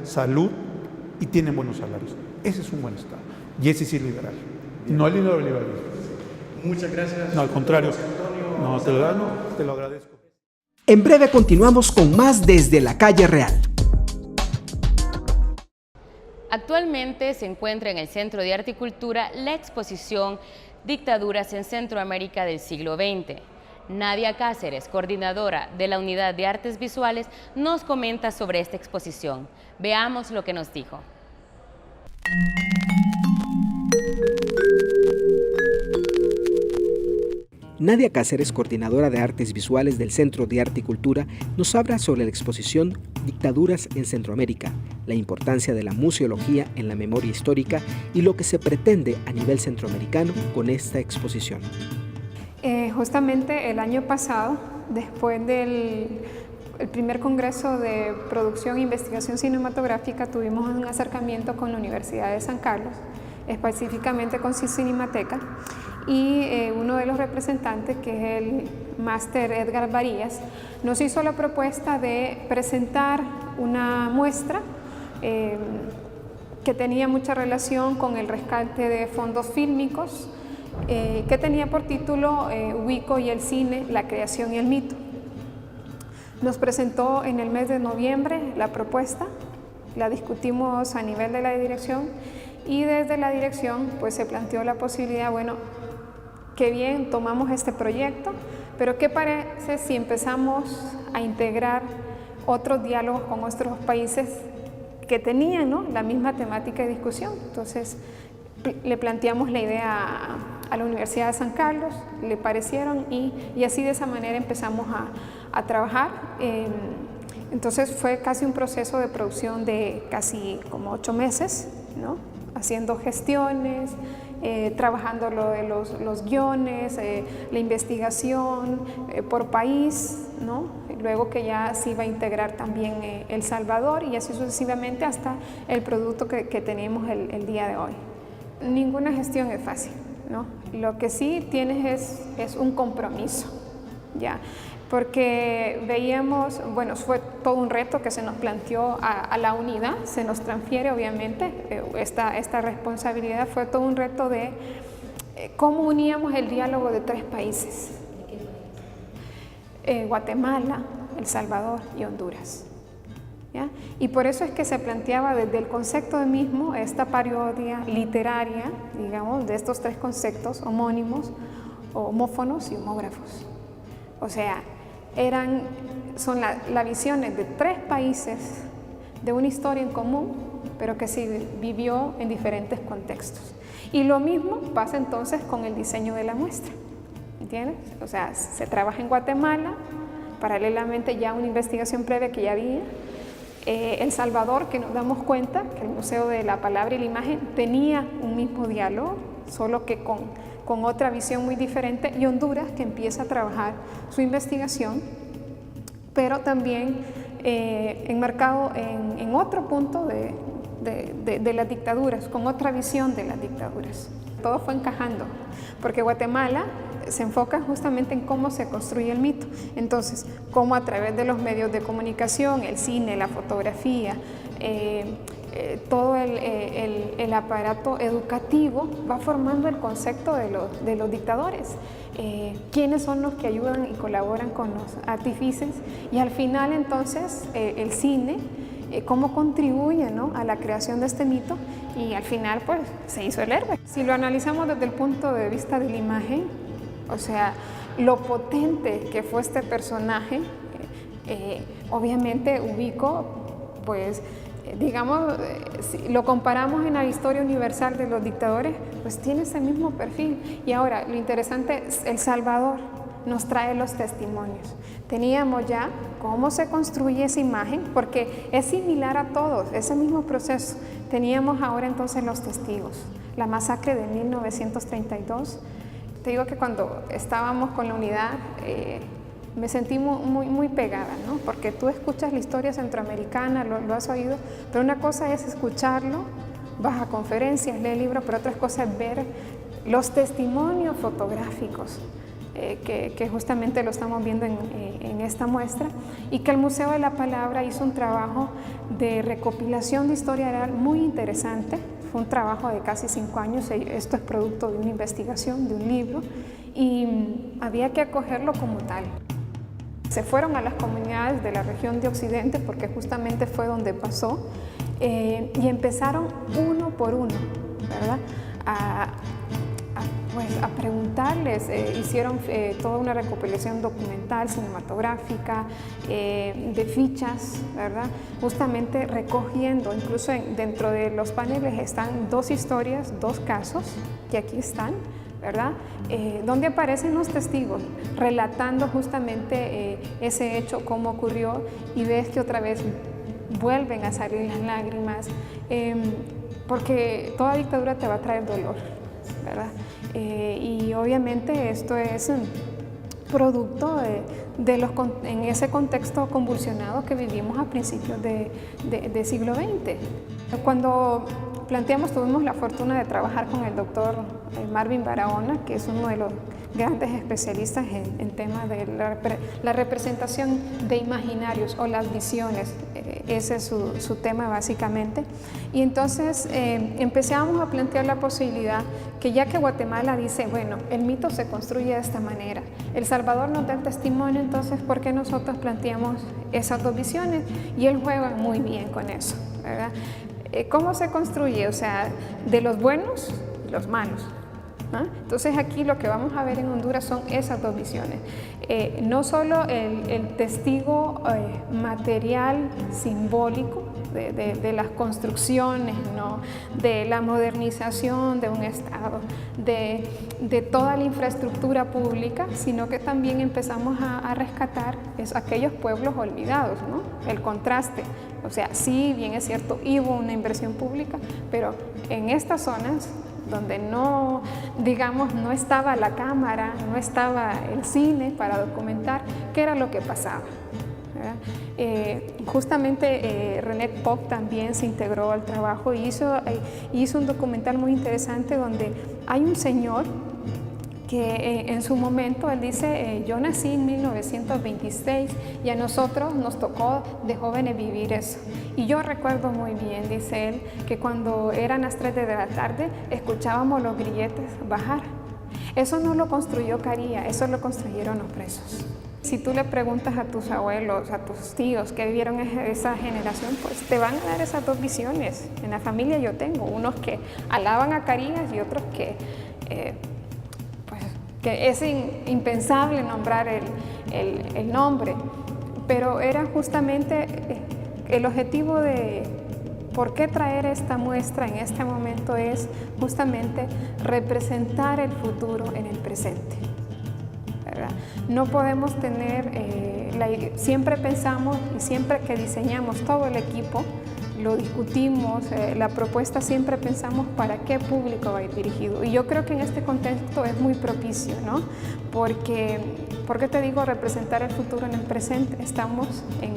salud y tienen buenos salarios. Ese es un buen estado. Y ese sí es liberal. No el neoliberalismo. Muchas gracias. No, al contrario. No, te lo agradezco. En breve continuamos con más desde la calle real. Actualmente se encuentra en el Centro de Arte y Cultura la exposición Dictaduras en Centroamérica del siglo XX. Nadia Cáceres, coordinadora de la Unidad de Artes Visuales, nos comenta sobre esta exposición. Veamos lo que nos dijo. Nadia Cáceres, coordinadora de Artes Visuales del Centro de Arte y Cultura, nos habla sobre la exposición Dictaduras en Centroamérica, la importancia de la museología en la memoria histórica y lo que se pretende a nivel centroamericano con esta exposición. Justamente el año pasado, después del primer congreso de producción e investigación cinematográfica, tuvimos un acercamiento con la Universidad de San Carlos, específicamente con Cinemateca, y uno de los representantes, que es el máster Edgar Varías, nos hizo la propuesta de presentar una muestra que tenía mucha relación con el rescate de fondos fílmicos, que tenía por título Huico y el cine, la creación y el mito. Nos presentó en el mes de noviembre la propuesta, la discutimos a nivel de la dirección y desde la dirección pues se planteó la posibilidad, bueno, qué bien, tomamos este proyecto, pero ¿qué parece si empezamos a integrar otros diálogos con otros países que tenían, ¿no?, la misma temática de discusión? Entonces le planteamos la idea a la Universidad de San Carlos, le parecieron y así de esa manera empezamos a trabajar. Entonces fue casi un proceso de producción de casi como 8 meses, ¿no?, haciendo gestiones, trabajando lo de los guiones, la investigación por país, ¿no?, luego que ya se iba a integrar también El Salvador y así sucesivamente hasta el producto que tenemos el día de hoy. Ninguna gestión es fácil, ¿no? Lo que sí tienes es un compromiso, ¿ya? Porque veíamos, bueno, fue todo un reto que se nos planteó a la unidad, se nos transfiere obviamente esta responsabilidad, fue todo un reto de cómo uníamos el diálogo de 3 países, Guatemala, El Salvador y Honduras, ¿ya? Y por eso es que se planteaba desde el concepto mismo esta parodia literaria, digamos, de estos 3 conceptos homónimos, homófonos y homógrafos. O sea, son las visiones de 3 países de una historia en común, pero que se vivió en diferentes contextos. Y lo mismo pasa entonces con el diseño de la muestra, ¿entiendes? O sea, se trabaja en Guatemala, paralelamente ya una investigación previa que ya había, El Salvador, que nos damos cuenta que el Museo de la Palabra y la Imagen tenía un mismo diálogo, solo que con otra visión muy diferente, y Honduras, que empieza a trabajar su investigación, pero también enmarcado en otro punto de las dictaduras, con otra visión de las dictaduras. Todo fue encajando, porque Guatemala se enfoca justamente en cómo se construye el mito. Entonces, cómo a través de los medios de comunicación, el cine, la fotografía, todo el aparato educativo va formando el concepto de los dictadores. ¿Quiénes son los que ayudan y colaboran con los artífices? Y al final, entonces, el cine, cómo contribuye, ¿no?, a la creación de este mito, y al final, pues, se hizo el héroe. Si lo analizamos desde el punto de vista de la imagen, O sea, lo potente que fue este personaje, obviamente ubico, pues, digamos, si lo comparamos en la historia universal de los dictadores, pues tiene ese mismo perfil. Y ahora, lo interesante es El Salvador nos trae los testimonios. Teníamos ya cómo se construye esa imagen, porque es similar a todos, ese mismo proceso. Teníamos ahora entonces los testigos. La masacre de 1932. Te digo que cuando estábamos con la unidad, me sentí muy pegada, ¿no? Porque tú escuchas la historia centroamericana, lo has oído, pero una cosa es escucharlo, vas a conferencias, lees libros, pero otra cosa es ver los testimonios fotográficos, que justamente lo estamos viendo en esta muestra, y que el Museo de la Palabra hizo un trabajo de recopilación de historia oral muy interesante. Fue un trabajo de casi 5 años, esto es producto de una investigación, de un libro, y había que acogerlo como tal. Se fueron a las comunidades de la región de Occidente, porque justamente fue donde pasó, y empezaron uno por uno, ¿verdad? A preguntarles, hicieron toda una recopilación documental, cinematográfica, de fichas, ¿verdad? Justamente recogiendo, incluso dentro de los paneles están 2 historias, 2 casos, que aquí están, ¿verdad? Donde aparecen los testigos, relatando justamente ese hecho, cómo ocurrió, y ves que otra vez vuelven a salir las lágrimas, porque toda dictadura te va a traer dolor, ¿verdad? Y obviamente esto es producto en ese contexto convulsionado que vivimos a principios de siglo XX. Cuando tuvimos la fortuna de trabajar con el doctor Marvin Barahona, que es uno de los grandes especialistas en temas de la representación de imaginarios o las visiones. Ese es su tema básicamente. Y entonces empezamos a plantear la posibilidad que, ya que Guatemala dice, bueno, el mito se construye de esta manera, El Salvador nos da el testimonio, entonces ¿por qué nosotros planteamos esas 2 visiones? Y él juega muy bien con eso, ¿verdad? ¿Cómo se construye? O sea, de los buenos y los malos. ¿Ah? Entonces aquí lo que vamos a ver en Honduras son esas 2 visiones. No solo el testigo material, simbólico, de las construcciones, ¿no? De la modernización de un Estado, de toda la infraestructura pública, sino que también empezamos a rescatar aquellos pueblos olvidados, ¿no? El contraste. O sea, sí, bien es cierto, hubo una inversión pública, pero en estas zonas donde no estaba la cámara, no estaba el cine para documentar qué era lo que pasaba, ¿verdad? Justamente René Pop también se integró al trabajo y hizo un documental muy interesante donde hay un señor que en su momento él dice, yo nací en 1926 y a nosotros nos tocó de jóvenes vivir eso. Y yo recuerdo muy bien, dice él, que cuando eran las 3 de la tarde escuchábamos los grilletes bajar. Eso no lo construyó Caría, eso lo construyeron los presos. Si tú le preguntas a tus abuelos, a tus tíos que vivieron esa generación, pues te van a dar esas 2 visiones. En la familia yo tengo unos que alaban a Carías y otros que es impensable nombrar el nombre, pero era justamente el objetivo de por qué traer esta muestra en este momento es justamente representar el futuro en el presente, ¿verdad? No podemos tener, siempre pensamos y siempre que diseñamos todo el equipo, lo discutimos, la propuesta siempre pensamos para qué público va a ir dirigido. Y yo creo que en este contexto es muy propicio, ¿no? Porque te digo representar el futuro en el presente. Estamos en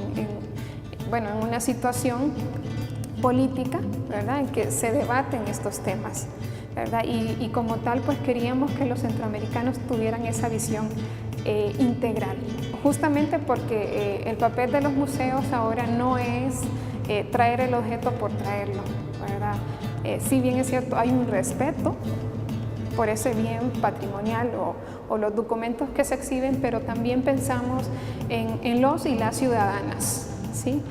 una situación política, ¿verdad?, en que se debaten estos temas, ¿verdad? Y como tal, pues queríamos que los centroamericanos tuvieran esa visión integral. Justamente porque el papel de los museos ahora no es traer el objeto por traerlo, ¿verdad? Si bien es cierto, hay un respeto por ese bien patrimonial o los documentos que se exhiben, pero también pensamos en los y las ciudadanas, ¿sí?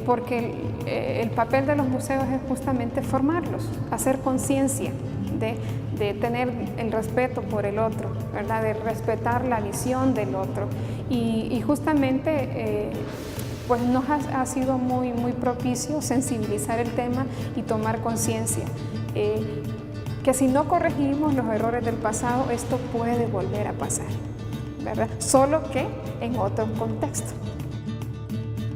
Porque el papel de los museos es justamente formarlos, hacer conciencia de tener el respeto por el otro, ¿verdad? De respetar la visión del otro. Y justamente pues nos ha sido muy propicio sensibilizar el tema y tomar conciencia. Que si no corregimos los errores del pasado, esto puede volver a pasar, ¿verdad? Solo que en otro contexto.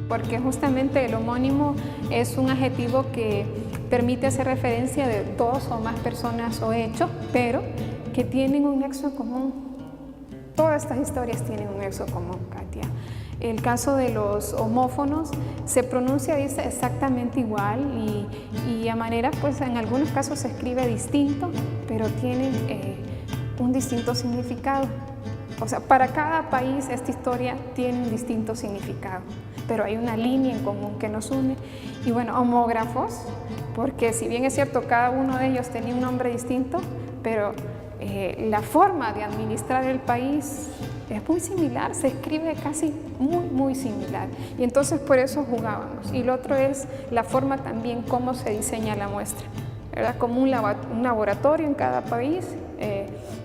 Porque justamente el homónimo es un adjetivo que permite hacer referencia de dos o más personas o hechos, pero que tienen un nexo común. Todas estas historias tienen un nexo común, Katia. El caso de los homófonos se pronuncia, dice, exactamente igual y a manera, pues en algunos casos se escribe distinto, pero tienen un distinto significado. O sea, para cada país esta historia tiene un distinto significado, pero hay una línea en común que nos une. Y bueno, homógrafos, porque si bien es cierto, cada uno de ellos tenía un nombre distinto, pero la forma de administrar el país es muy similar, se escribe casi muy similar. Y entonces por eso jugábamos. Y lo otro es la forma también cómo se diseña la muestra, ¿verdad? Como un laboratorio en cada país,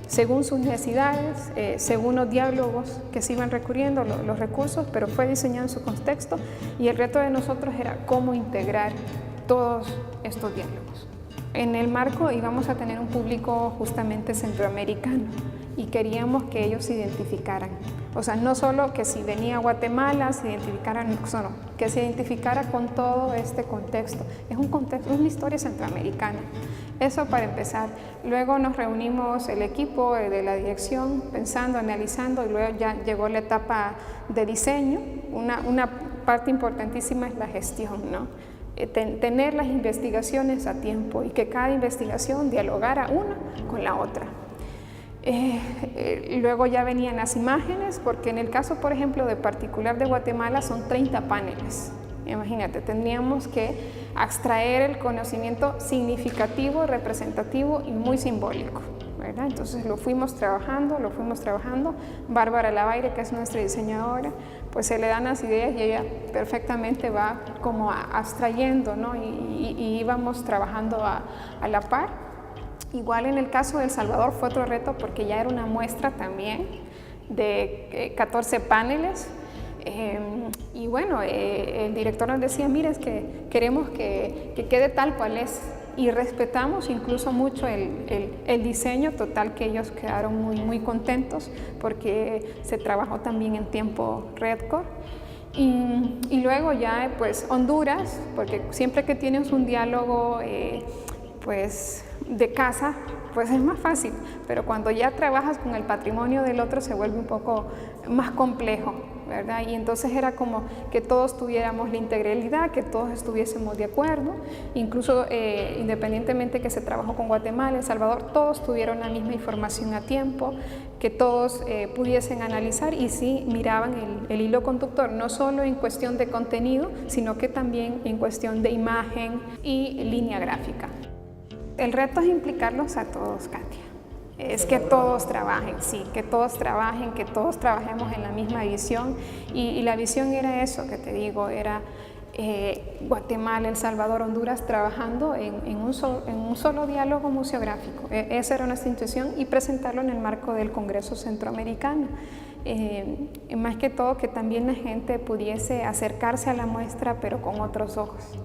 según sus necesidades, según los diálogos que se iban recurriendo, los recursos, pero fue diseñado en su contexto. Y el reto de nosotros era cómo integrar todos estos diálogos. En el marco íbamos a tener un público justamente centroamericano y queríamos que ellos se identificaran. O sea, no solo que si venía a Guatemala se identificaran, no, que se identificara con todo este contexto. Es un contexto, es una historia centroamericana. Eso para empezar. Luego nos reunimos el equipo de la dirección pensando, analizando y luego ya llegó la etapa de diseño. Una parte importantísima es la gestión, ¿no? Tener las investigaciones a tiempo y que cada investigación dialogara una con la otra. Luego ya venían las imágenes, porque en el caso, por ejemplo, de particular de Guatemala son 30 paneles. Imagínate, tendríamos que extraer el conocimiento significativo, representativo y muy simbólico, ¿verdad? Entonces lo fuimos trabajando. Bárbara Lavaire, que es nuestra diseñadora, pues se le dan las ideas y ella perfectamente va como abstrayendo, ¿no? Y íbamos trabajando a la par. Igual en el caso de El Salvador fue otro reto porque ya era una muestra también de 14 paneles. Y bueno, el director nos decía, mira, es que queremos que quede tal cual es. Y respetamos incluso mucho el diseño total, que ellos quedaron muy contentos porque se trabajó también en tiempo récord. Y luego ya pues Honduras, porque siempre que tienes un diálogo pues de casa, pues es más fácil, pero cuando ya trabajas con el patrimonio del otro se vuelve un poco más complejo, ¿verdad? Y entonces era como que todos tuviéramos la integralidad, que todos estuviésemos de acuerdo, incluso independientemente que se trabajó con Guatemala, El Salvador, todos tuvieron la misma información a tiempo, que todos pudiesen analizar y sí miraban el hilo conductor, no solo en cuestión de contenido, sino que también en cuestión de imagen y línea gráfica. El reto es implicarlos a todos, Katia. Es que todos trabajen, sí, que todos trabajen, que todos trabajemos en la misma visión. Y la visión era eso que te digo, era Guatemala, El Salvador, Honduras trabajando en un solo diálogo museográfico. Esa era nuestra intención y presentarlo en el marco del Congreso Centroamericano. Más que todo que también la gente pudiese acercarse a la muestra pero con otros ojos.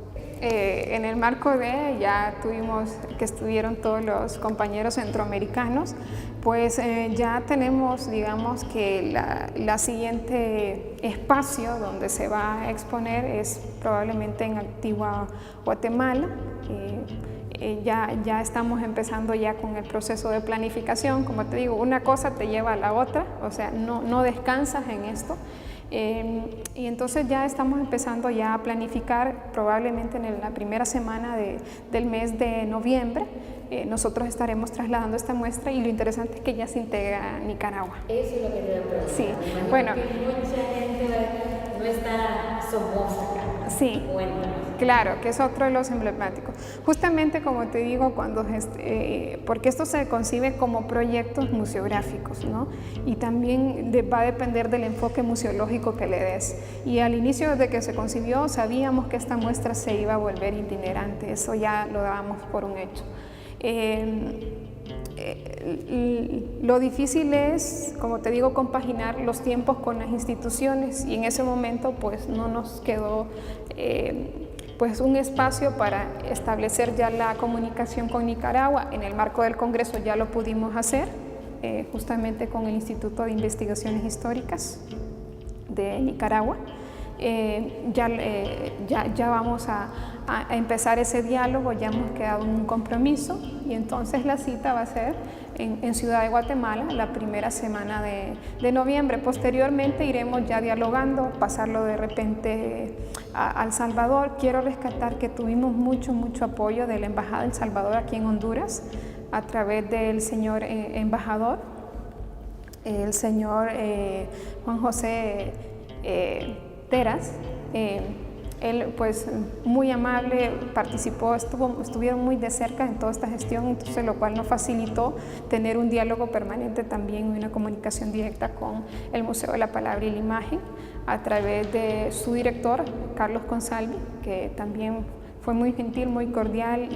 En el marco de, ya tuvimos que estuvieron todos los compañeros centroamericanos, pues ya tenemos, digamos que la siguiente espacio donde se va a exponer es probablemente en Antigua Guatemala. Ya estamos empezando ya con el proceso de planificación. Como te digo, una cosa te lleva a la otra, o sea, no descansas en esto. Y entonces ya estamos empezando ya a planificar probablemente en la primera semana del mes de noviembre. Nosotros estaremos trasladando esta muestra y lo interesante es que ya se integra Nicaragua. Eso es lo que te voy a preguntar. Sí, Imagino bueno. Que mucha gente no está somoza acá. Sí. Cuéntanos. Claro, que es otro de los emblemáticos. Justamente como te digo, porque esto se concibe como proyectos museográficos, ¿no? Y también va a depender del enfoque museológico que le des. Y al inicio, desde que se concibió, sabíamos que esta muestra se iba a volver itinerante, eso ya lo dábamos por un hecho. Lo difícil es, como te digo, compaginar los tiempos con las instituciones, y en ese momento pues no nos quedó pues un espacio para establecer ya la comunicación con Nicaragua. En el marco del Congreso ya lo pudimos hacer, justamente con el Instituto de Investigaciones Históricas de Nicaragua. Ya vamos a empezar ese diálogo, ya hemos quedado en un compromiso, y entonces la cita va a ser en Ciudad de Guatemala la primera semana de noviembre. Posteriormente iremos ya dialogando, pasarlo de repente a El Salvador. Quiero rescatar que tuvimos mucho apoyo de la Embajada de El Salvador aquí en Honduras, a través del señor embajador, el señor Juan José Teras. Él pues muy amable, participó, estuvieron muy de cerca en toda esta gestión, entonces lo cual nos facilitó tener un diálogo permanente también y una comunicación directa con el Museo de la Palabra y la Imagen, a través de su director, Carlos Consalvi, que también fue muy gentil, muy cordial,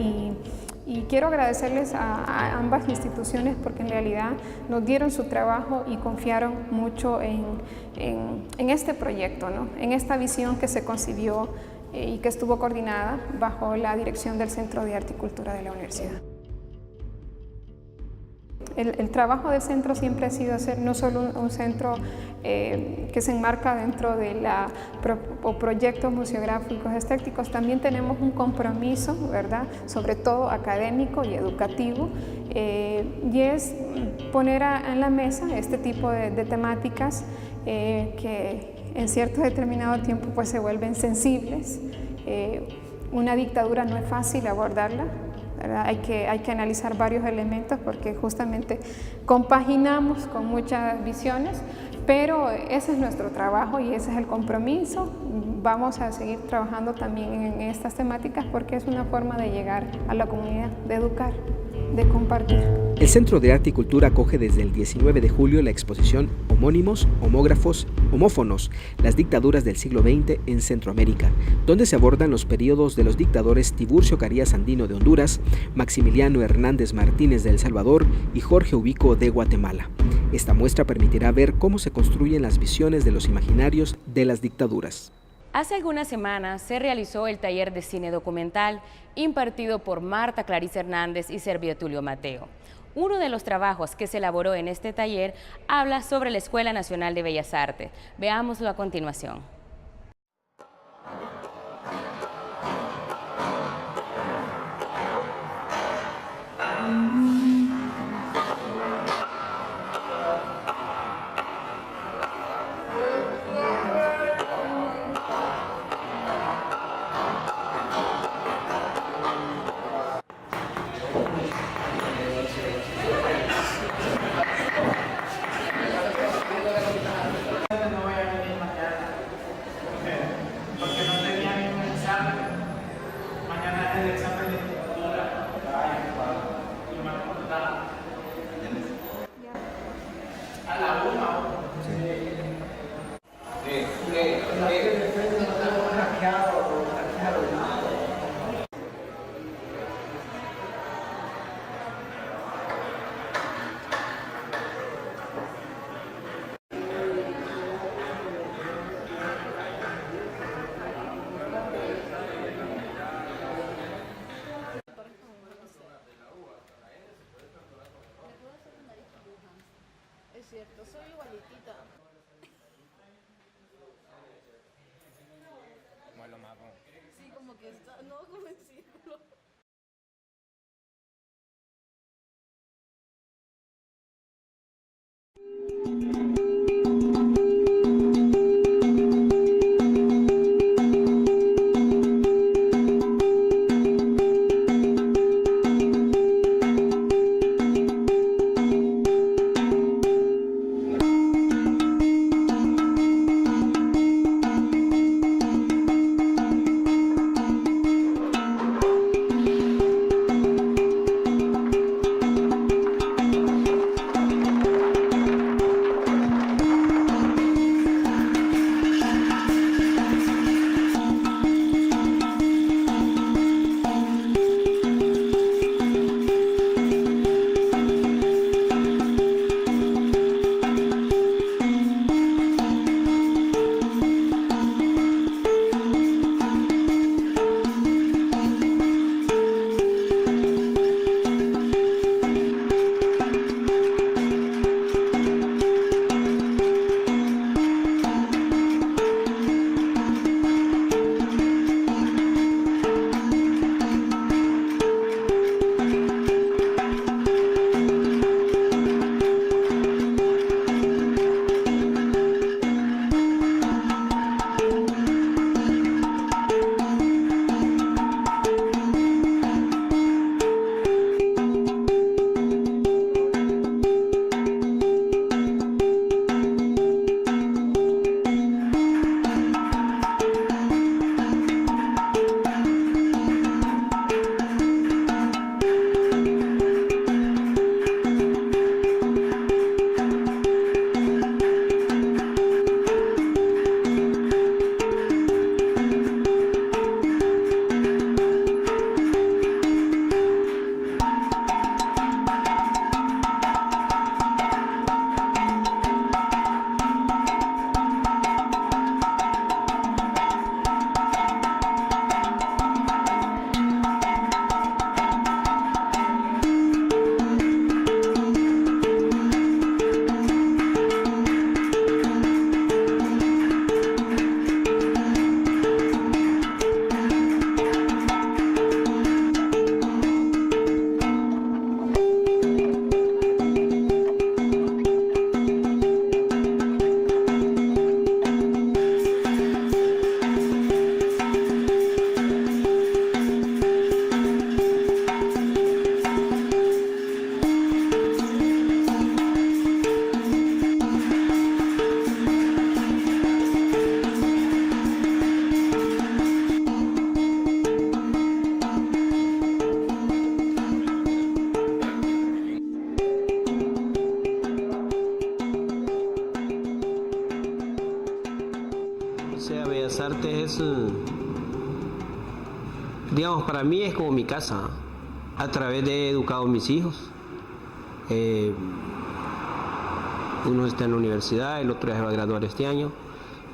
y quiero agradecerles a ambas instituciones porque en realidad nos dieron su trabajo y confiaron mucho en este proyecto, ¿no? En esta visión que se concibió y que estuvo coordinada bajo la dirección del Centro de Arte y Cultura de la Universidad. El trabajo del centro siempre ha sido hacer no solo un centro que se enmarca dentro de proyectos museográficos estéticos, también tenemos un compromiso, ¿verdad?, sobre todo académico y educativo, y es poner en la mesa este tipo de temáticas que en cierto determinado tiempo pues se vuelven sensibles. Una dictadura no es fácil abordarla, ¿verdad? Hay que analizar varios elementos porque justamente compaginamos con muchas visiones, pero ese es nuestro trabajo y ese es el compromiso. Vamos a seguir trabajando también en estas temáticas porque es una forma de llegar a la comunidad, de educar, de compartir. El Centro de Arte y Cultura acoge desde el 19 de julio la exposición Homónimos, Homógrafos, Homófonos, las dictaduras del siglo XX en Centroamérica, donde se abordan los periodos de los dictadores Tiburcio Carías Andino de Honduras, Maximiliano Hernández Martínez de El Salvador y Jorge Ubico de Guatemala. Esta muestra permitirá ver cómo se construyen las visiones de los imaginarios de las dictaduras. Hace algunas semanas se realizó el taller de cine documental impartido por Marta Clarice Hernández y Servio Tulio Mateo. Uno de los trabajos que se elaboró en este taller habla sobre la Escuela Nacional de Bellas Artes. Veámoslo a continuación. O sea, Bellas Artes es, digamos, para mí es como mi casa. A través de he educado a mis hijos. Uno está en la universidad, el otro ya se va a graduar este año.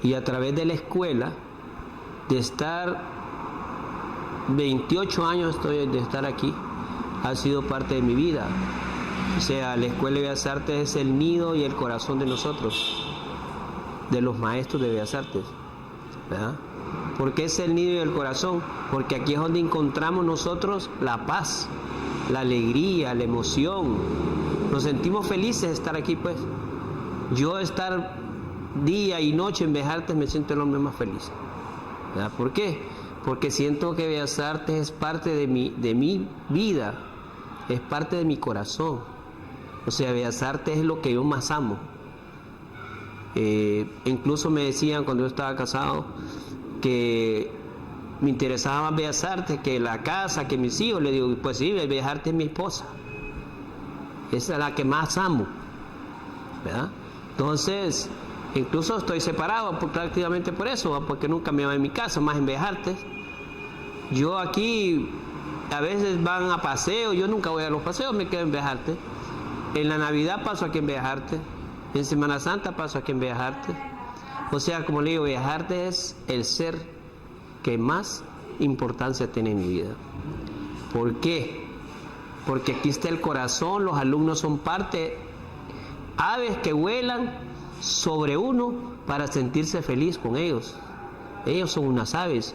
Y a través de la escuela, de estar 28 años de estar aquí, ha sido parte de mi vida. O sea, la Escuela de Bellas Artes es el nido y el corazón de nosotros, de los maestros de Bellas Artes, ¿verdad? ¿Por qué es el nido y el corazón? Porque aquí es donde encontramos nosotros la paz, la alegría, la emoción. Nos sentimos felices de estar aquí, pues. Yo estar día y noche en Bellas Artes me siento el hombre más feliz, ¿verdad? ¿Por qué? Porque siento que Bellas Artes es parte de mi vida, es parte de mi corazón. O sea, Bellas Artes es lo que yo más amo. Incluso me decían cuando yo estaba casado que me interesaba más Bellas Artes que la casa, que mis hijos. Le digo, pues sí, Bellas Artes es mi esposa. Esa es la que más amo, ¿verdad? Entonces, incluso estoy separado prácticamente por eso, porque nunca me voy a mi casa, más en Bellas Artes. Yo aquí, a veces van a paseos, yo nunca voy a los paseos, me quedo en Bellas Artes. En la Navidad paso aquí en Bellas Artes, en Semana Santa paso aquí en Bellas Artes. O sea, como le digo, Bellas Artes es el ser que más importancia tiene en mi vida. ¿Por qué? Porque aquí está el corazón, los alumnos son parte, aves que vuelan sobre uno para sentirse feliz con ellos. Ellos son unas aves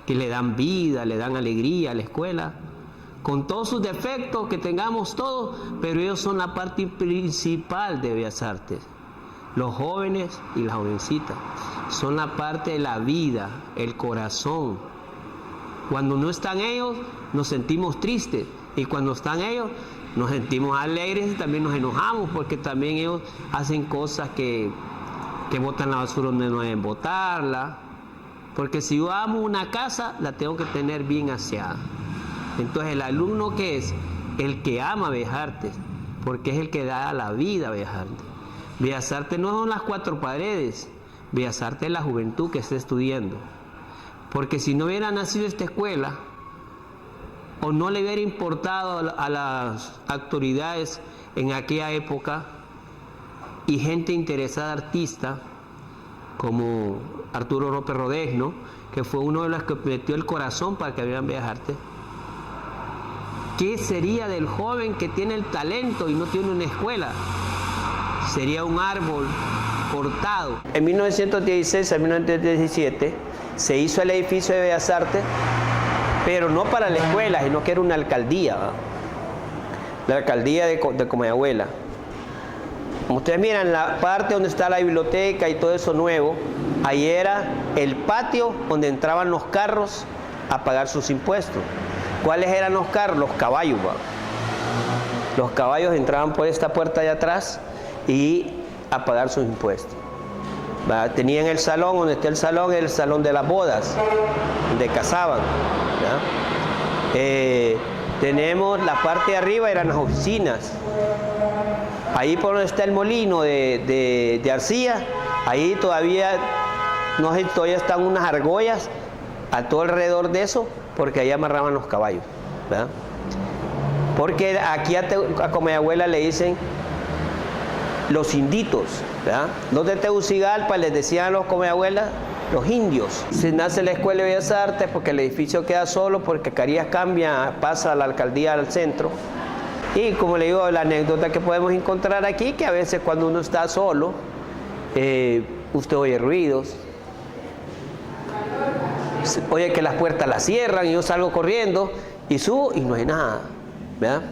que le dan vida, le dan alegría a la escuela, con todos sus defectos que tengamos todos, pero ellos son la parte principal de Bellas Artes. Los jóvenes y las jovencitas son la parte de la vida, el corazón. Cuando no están ellos, nos sentimos tristes, y cuando están ellos, nos sentimos alegres y también nos enojamos, porque también ellos hacen cosas que botan la basura donde no deben botarla. Porque si yo amo una casa, la tengo que tener bien aseada. Entonces, el alumno, ¿qué es? El que ama Bellas Artes, porque es el que da la vida a Bellas Artes. Bellas Artes no son las cuatro paredes, Bellas Artes es la juventud que está estudiando. Porque si no hubiera nacido esta escuela, o no le hubiera importado a las autoridades en aquella época, y gente interesada, artista, como Arturo López Rodesno, que fue uno de los que metió el corazón para que abrieran Bellas Artes, ¿qué sería del joven que tiene el talento y no tiene una escuela? Sería un árbol cortado. En 1916 a 1917 se hizo el edificio de Bellas Artes, pero no para la escuela, sino que era una alcaldía, ¿verdad? La alcaldía de Comayagüela. Como ustedes miran, la parte donde está la biblioteca y todo eso nuevo, ahí era el patio donde entraban los carros a pagar sus impuestos. ¿Cuáles eran los carros? Los caballos, ¿verdad? Los caballos entraban por esta puerta de atrás y a pagar sus impuestos, ¿verdad? Tenían el salón, donde está el salón de las bodas, donde casaban, ¿verdad? Tenemos la parte de arriba, eran las oficinas. Ahí por donde está el molino de arcilla, ahí todavía, no sé, todavía están unas argollas a todo alrededor de eso, porque ahí amarraban los caballos, ¿verdad? Porque aquí a Comayagüela le dicen los inditos, ¿verdad? Los de Tegucigalpa les decían a los Comayagüelas los indios. Se nace la Escuela de Bellas Artes porque el edificio queda solo, porque Carías cambia, pasa a la alcaldía al centro. Y como le digo, la anécdota que podemos encontrar aquí, que a veces cuando uno está solo, usted oye ruidos, oye que las puertas las cierran y yo salgo corriendo y subo y no hay nada, ¿verdad?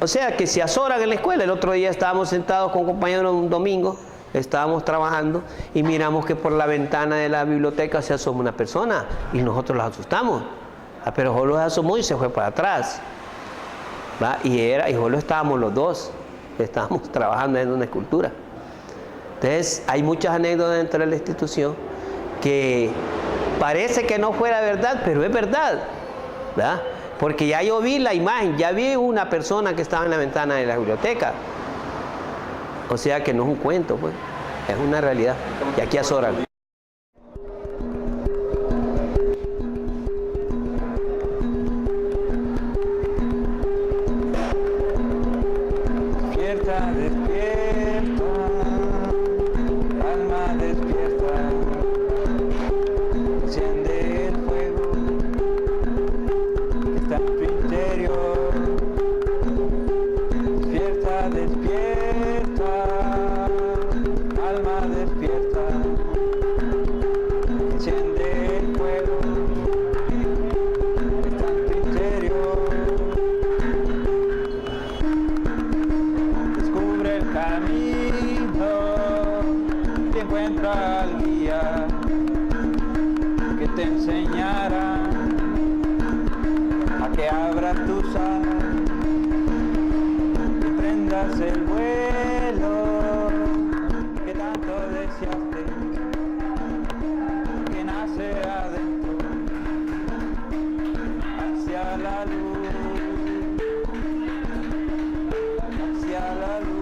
O sea que se azoran en la escuela. El otro día estábamos sentados con compañeros un domingo, estábamos trabajando y miramos que por la ventana de la biblioteca se asoma una persona y nosotros los asustamos. Pero Jolo se asomó y se fue para atrás, ¿va? Y Jolo estábamos los dos, estábamos trabajando en una escultura. Entonces hay muchas anécdotas dentro de la institución que parece que no fuera verdad, pero es verdad, ¿verdad? Porque ya yo vi la imagen, ya vi una persona que estaba en la ventana de la biblioteca. O sea que no es un cuento, pues, es una realidad. Y aquí azoran. Despierta, despierta, alma despierta, enciende el fuego que está en tu interior. Despierta, despierta, alma despierta, enciende el fuego que está en tu interior. Descubre el camino y encuentra al guía que te enseñará a que abras tus alas y prendas el vuelo que tanto deseaste, que nace adentro hacia la luz, hacia la luz.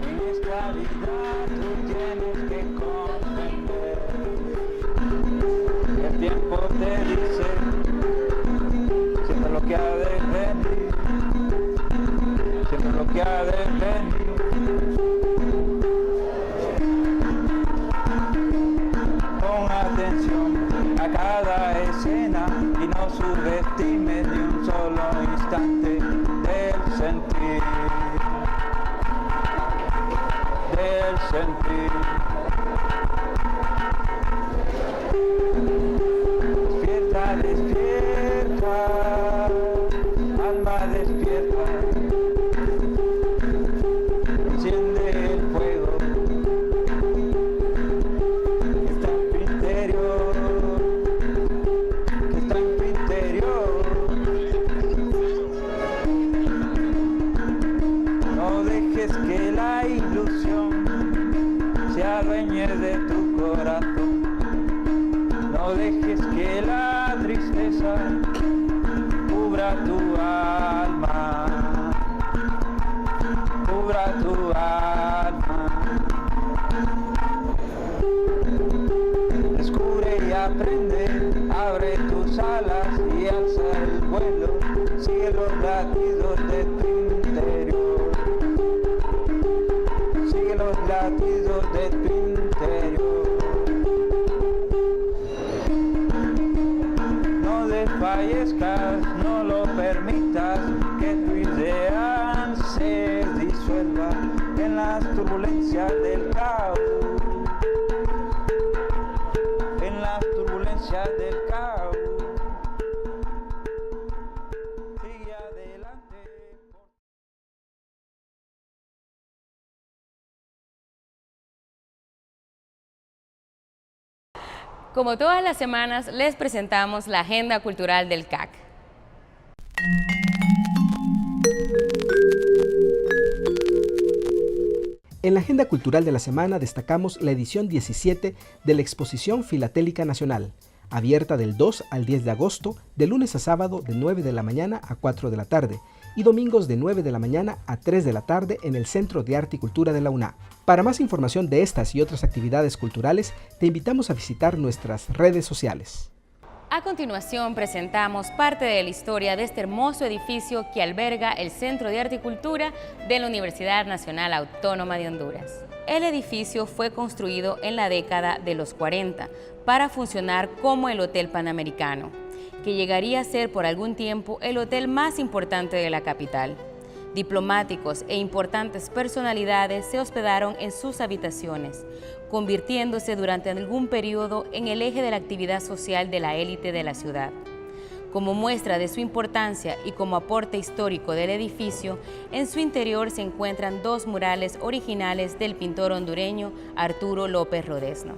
En esta vida tú tienes que comprender que el tiempo te dice siempre lo que ha de venir, siempre lo que ha de venir. Pon atención a cada escena y no subestimes ni un solo instante del sentir, del sentir. Despierta, despierta, alma despierta, enciende el fuego que está en tu interior, que está en tu interior. No dejes que la ilusión se adueñe de tu corazón. No dejes que la tristeza cubra tu alma, cubra tu alma. Descubre y aprende, abre tus alas y alza el vuelo, sigue los latidos de tu interior, sigue los latidos de tu interior. No desfallezcas, no lo permitas, que tu idea se disuelva en las turbulencias del caos, en las turbulencias del caos. Sigue adelante. Como todas las semanas, les presentamos la agenda cultural del CAC. En la agenda cultural de la semana destacamos la edición 17 de la Exposición Filatélica Nacional, abierta del 2 al 10 de agosto, de lunes a sábado de 9 de la mañana a 4 de la tarde y domingos de 9 de la mañana a 3 de la tarde en el Centro de Arte y Cultura de la UNA. Para más información de estas y otras actividades culturales, te invitamos a visitar nuestras redes sociales. A continuación presentamos parte de la historia de este hermoso edificio que alberga el Centro de Arte y Cultura de la Universidad Nacional Autónoma de Honduras. El edificio fue construido en la década de los 40 para funcionar como el Hotel Panamericano, que llegaría a ser por algún tiempo el hotel más importante de la capital. Diplomáticos e importantes personalidades se hospedaron en sus habitaciones, convirtiéndose durante algún periodo en el eje de la actividad social de la élite de la ciudad. Como muestra de su importancia y como aporte histórico del edificio, en su interior se encuentran dos murales originales del pintor hondureño Arturo López Rodezno.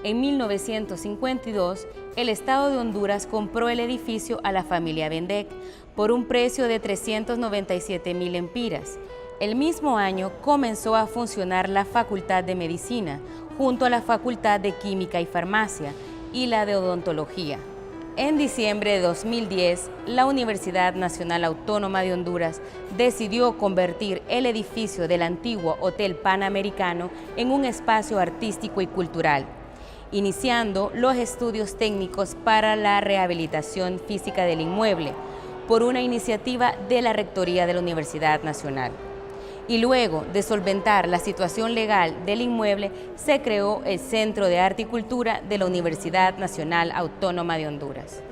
En 1952, el Estado de Honduras compró el edificio a la familia Bendec por un precio de 397,000 empiras. El mismo año comenzó a funcionar la Facultad de Medicina, junto a la Facultad de Química y Farmacia y la de Odontología. En diciembre de 2010, la Universidad Nacional Autónoma de Honduras decidió convertir el edificio del antiguo Hotel Panamericano en un espacio artístico y cultural, iniciando los estudios técnicos para la rehabilitación física del inmueble por una iniciativa de la Rectoría de la Universidad Nacional. Y luego de solventar la situación legal del inmueble, se creó el Centro de Arte y Cultura de la Universidad Nacional Autónoma de Honduras.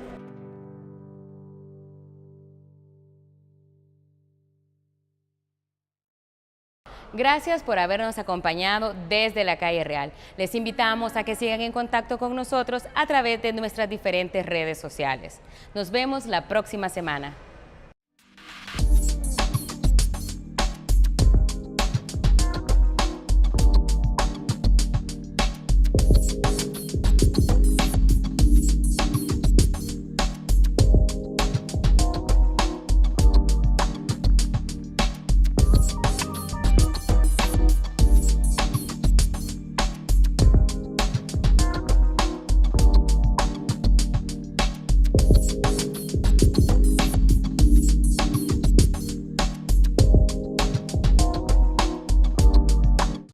Gracias por habernos acompañado desde la Calle Real. Les invitamos a que sigan en contacto con nosotros a través de nuestras diferentes redes sociales. Nos vemos la próxima semana.